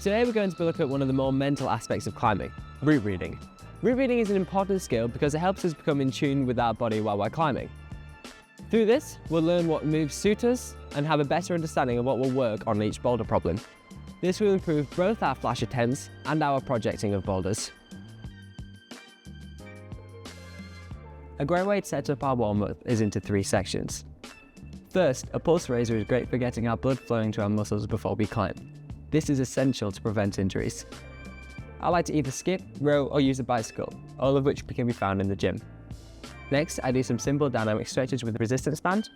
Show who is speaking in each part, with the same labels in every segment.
Speaker 1: Today we're going to look at one of the more mental aspects of climbing, route reading. Route reading is an important skill because it helps us become in tune with our body while we're climbing. Through this, we'll learn what moves suit us and have a better understanding of what will work on each boulder problem. This will improve both our flash attempts and our projecting of boulders. A great way to set up our warm-up is into 3 sections. First, a pulse raiser is great for getting our blood flowing to our muscles before we climb. This is essential to prevent injuries. I like to either skip, row or use a bicycle, all of which can be found in the gym. Next, I do some simple dynamic stretches with a resistance band.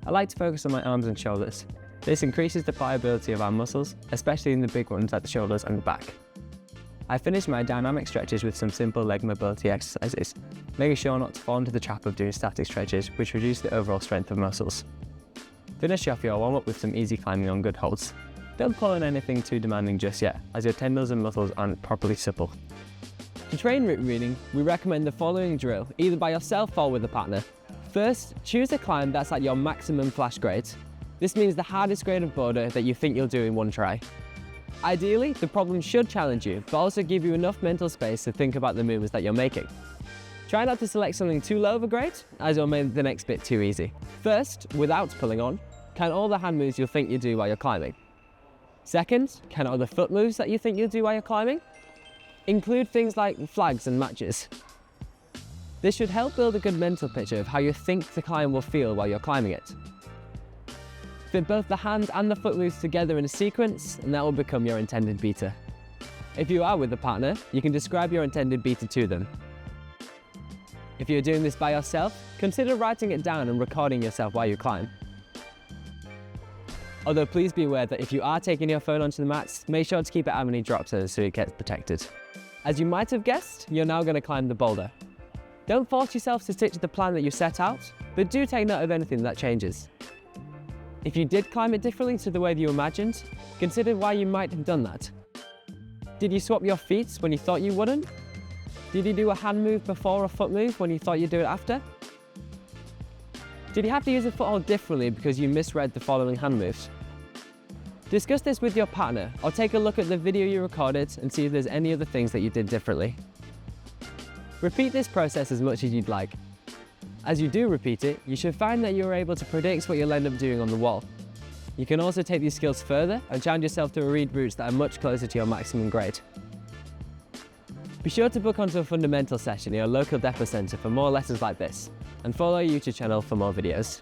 Speaker 1: I like to focus on my arms and shoulders. This increases the pliability of our muscles, especially in the big ones like the shoulders and the back. I finish my dynamic stretches with some simple leg mobility exercises, making sure not to fall into the trap of doing static stretches, which reduce the overall strength of muscles. Finish off your warm-up with some easy climbing on good holds. Don't pull on anything too demanding just yet, as your tendons and muscles aren't properly supple. To train route reading, we recommend the following drill, either by yourself or with a partner. First, choose a climb that's at your maximum flash grade. This means the hardest grade of boulder that you think you'll do in one try. Ideally, the problem should challenge you, but also give you enough mental space to think about the movements that you're making. Try not to select something too low of a grade, as you'll make the next bit too easy. First, without pulling on, count all the hand moves you'll think you do while you're climbing. Second, count all the foot moves that you think you'll do while you're climbing. Include things like flags and matches. This should help build a good mental picture of how you think the climb will feel while you're climbing it. Fit both the hand and the foot moves together in a sequence, and that will become your intended beater. If you are with a partner, you can describe your intended beater to them. If you're doing this by yourself, consider writing it down and recording yourself while you climb. Although please be aware that if you are taking your phone onto the mats, make sure to keep it out of any drop zones so it gets protected. As you might have guessed, you're now going to climb the boulder. Don't force yourself to stick to the plan that you set out, but do take note of anything that changes. If you did climb it differently to the way that you imagined, consider why you might have done that. Did you swap your feet when you thought you wouldn't? Did you do a hand move before a foot move when you thought you'd do it after? Did you have to use a foothold differently because you misread the following hand moves? Discuss this with your partner, or take a look at the video you recorded and see if there's any other things that you did differently. Repeat this process as much as you'd like. As you do repeat it, you should find that you're able to predict what you'll end up doing on the wall. You can also take these skills further and challenge yourself to read routes that are much closer to your maximum grade. Be sure to book onto a fundamental session in your local depot centre for more lessons like this, and follow our YouTube channel for more videos.